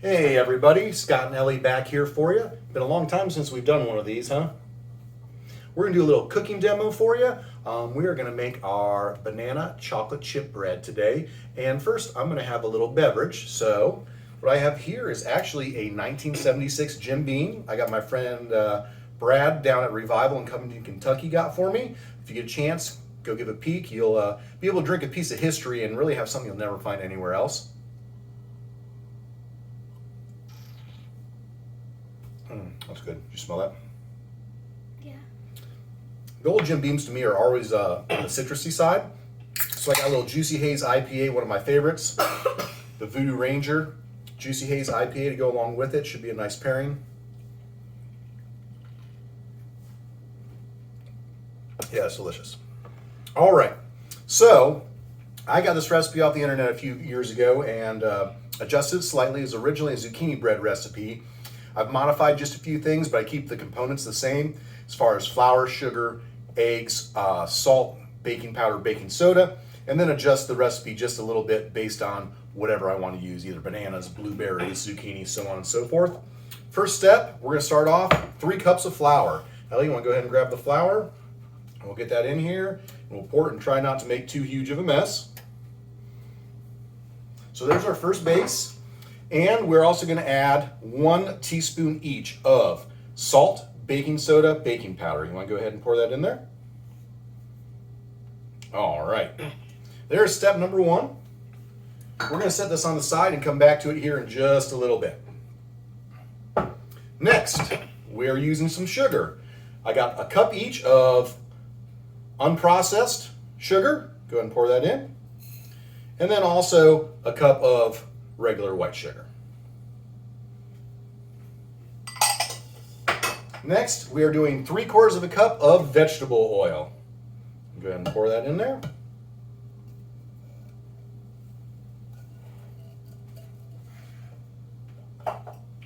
Hey everybody, Scott and Ellie back here for you. Been a long time since we've done one of these, huh? We're gonna do a little cooking demo for you. We are gonna make our banana chocolate chip bread today. And first I'm gonna have a little beverage. So what I have here is actually a 1976 Jim Beam. I got my friend Brad down at Revival in Covington, Kentucky got for me. If you get a chance, go give a peek. You'll be able to drink a piece of history and really have something you'll never find anywhere else. That's good. Did you smell that? Yeah. The old Jim Beams to me are always on the citrusy side. So I got a little Juicy Haze IPA, one of my favorites. The Voodoo Ranger Juicy Haze IPA to go along with it. Should be a nice pairing. Yeah, it's delicious. All right. So I got this recipe off the internet a few years ago and adjusted it slightly. It was originally a zucchini bread recipe. I've modified just a few things, but I keep the components the same as far as flour, sugar, eggs, salt, baking powder, baking soda, and then adjust the recipe just a little bit based on whatever I want to use, either bananas, blueberries, zucchini, so on and so forth. First step, we're going to start off 3 cups of flour. Ellie, you want to go ahead and grab the flour? We'll get that in here, and we'll pour it and try not to make too huge of a mess. So there's our first base. And we're also going to add 1 teaspoon each of salt, baking soda, baking powder. You want to go ahead and pour that in there? All right. There's step number 1. We're going to set this on the side and come back to it here in just a little bit. Next, we are using some sugar. I got a cup each of unprocessed sugar. Go ahead and pour that in. And then also a cup of regular white sugar. Next, we are doing 3/4 of a cup of vegetable oil. Go ahead and pour that in there.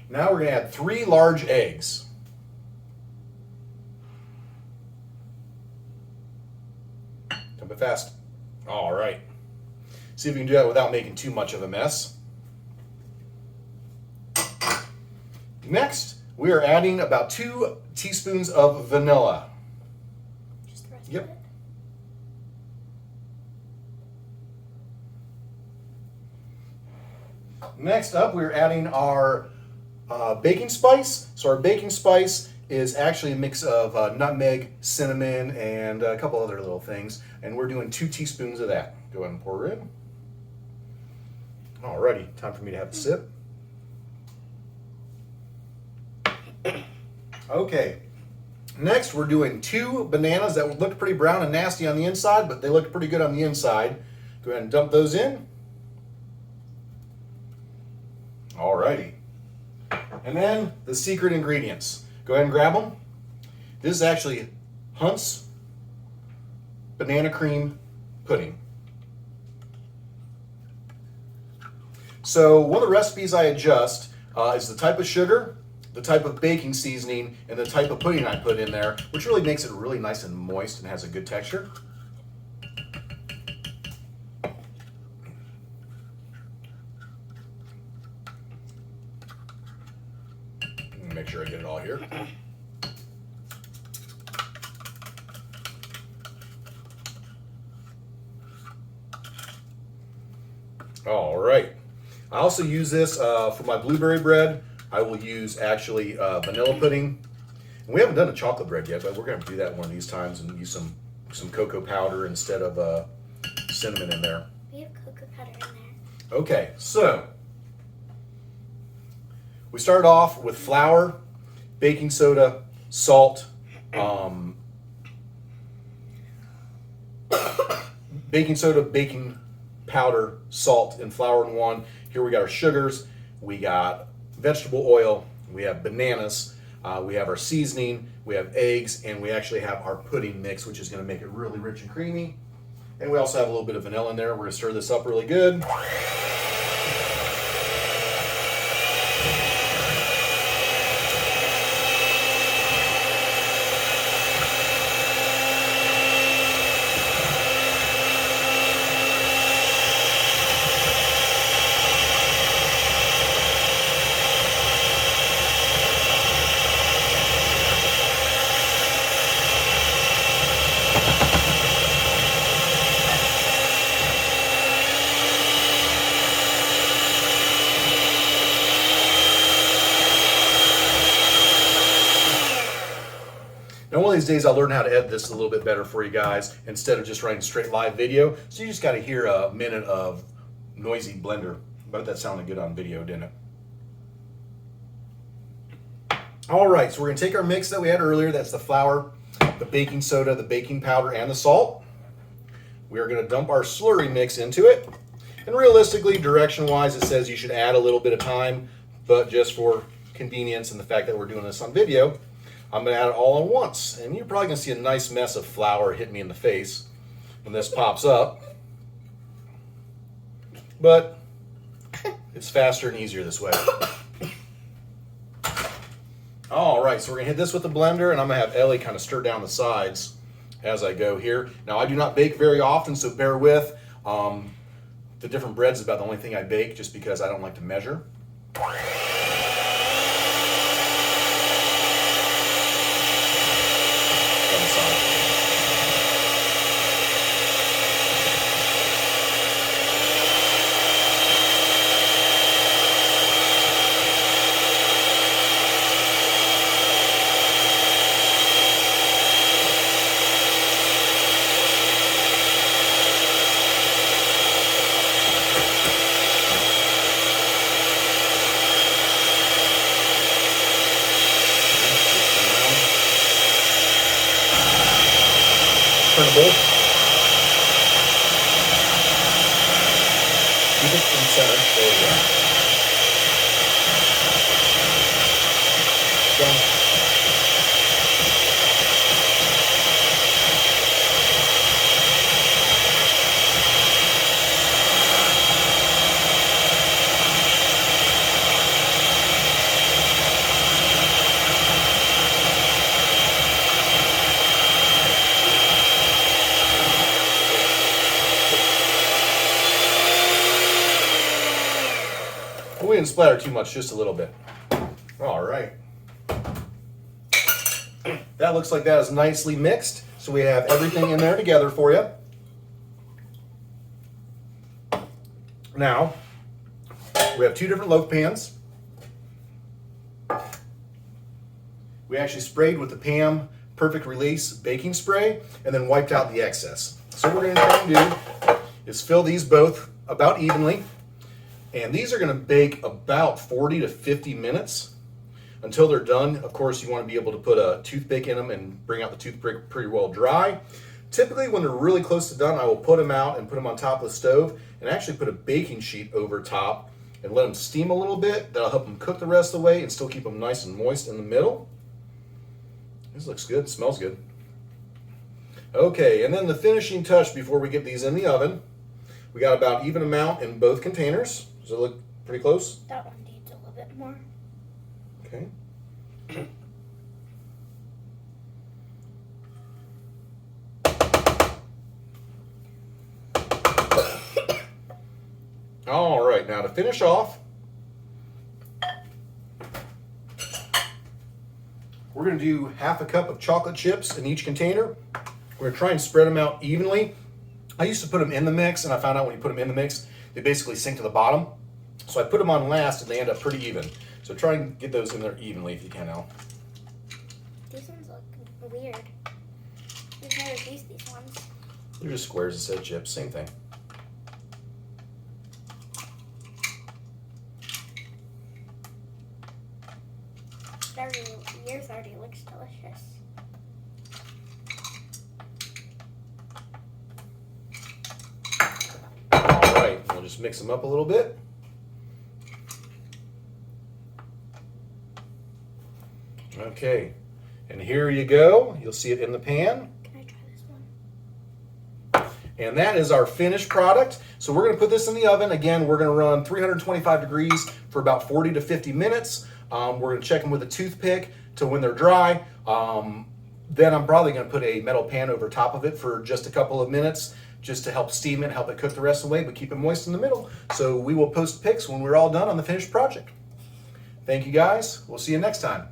Now we're going to add 3 large eggs. Dump it fast. All right. See if we can do that without making too much of a mess. Next, we are adding about 2 teaspoons of vanilla. Just the rest Yep. of it? Next up, we're adding our baking spice. So our baking spice is actually a mix of nutmeg, cinnamon, and a couple other little things. And we're doing 2 teaspoons of that. Go ahead and pour it in. Alrighty, time for me to have a sip. Okay, next we're doing 2 bananas that look pretty brown and nasty on the inside, but they look pretty good on the inside. Go ahead and dump those in. Alrighty. And then the secret ingredients. Go ahead and grab them. This is actually Hunt's banana cream pudding. So one of the recipes I adjust is the type of sugar, the type of baking seasoning, and the type of pudding I put in there, which really makes it really nice and moist and has a good texture. Make sure I get it all here. All right. I also use this for my blueberry bread. I will use actually vanilla pudding. And we haven't done a chocolate bread yet, but we're going to do that one of these times and use some cocoa powder instead of cinnamon in there. We have cocoa powder in there. Okay, so we started off with flour, baking soda, salt, baking soda, baking powder, salt, and flour in one. Here we got our sugars, we got vegetable oil, we have bananas, we have our seasoning, we have eggs, and we actually have our pudding mix, which is going to make it really rich and creamy. And we also have a little bit of vanilla in there. We're going to stir this up really good. One of these days I'll learn how to edit this a little bit better for you guys instead of just running straight live video. So you just got to hear a minute of noisy blender. But that sounded good on video, didn't it? All right, so we're gonna take our mix that we had earlier. That's the flour, the baking soda, the baking powder, and the salt. We are gonna dump our slurry mix into it. And realistically, direction-wise, it says you should add a little bit of time, but just for convenience and the fact that we're doing this on video, I'm gonna add it all at once. And you're probably gonna see a nice mess of flour hit me in the face when this pops up. But it's faster and easier this way. All right, so we're gonna hit this with the blender, and I'm gonna have Ellie kind of stir down the sides as I go here. Now, I do not bake very often, so bear with. The different breads is about the only thing I bake, just because I don't like to measure. Down the side. Turn the bowl. Keep it in center. There we go. Done. We didn't splatter too much, just a little bit. All right. That looks like that is nicely mixed. So we have everything in there together for you. Now, we have two different loaf pans. We actually sprayed with the PAM Perfect Release baking spray and then wiped out the excess. So what we're going to try and do is fill these both about evenly. And these are going to bake about 40 to 50 minutes until they're done. Of course, you want to be able to put a toothpick in them and bring out the toothpick pretty well dry. Typically, when they're really close to done, I will put them out and put them on top of the stove and actually put a baking sheet over top and let them steam a little bit. That'll help them cook the rest of the way and still keep them nice and moist in the middle. This looks good, smells good. Okay, and then the finishing touch before we get these in the oven. We got about even amount in both containers. Does it look pretty close? That one needs a little bit more. Okay. All right, now to finish off, we're going to do half a cup of chocolate chips in each container. We're going to try and spread them out evenly. I used to put them in the mix, and I found out when you put them in the mix, they basically sink to the bottom. So I put them on last, and they end up pretty even. So try and get those in there evenly if you can, Al. These ones look weird. We've never used these ones. They're just squares instead of chips, same thing. Yours already looks delicious. All right, we'll just mix them up a little bit. Okay, and here you go. You'll see it in the pan. Can I try this one? And that is our finished product. So we're going to put this in the oven. Again, we're going to run 325 degrees for about 40 to 50 minutes. We're going to check them with a toothpick to when they're dry. Then I'm probably going to put a metal pan over top of it for just a couple of minutes just to help steam it, help it cook the rest of the way, but keep it moist in the middle. So we will post pics when we're all done on the finished project. Thank you guys. We'll see you next time.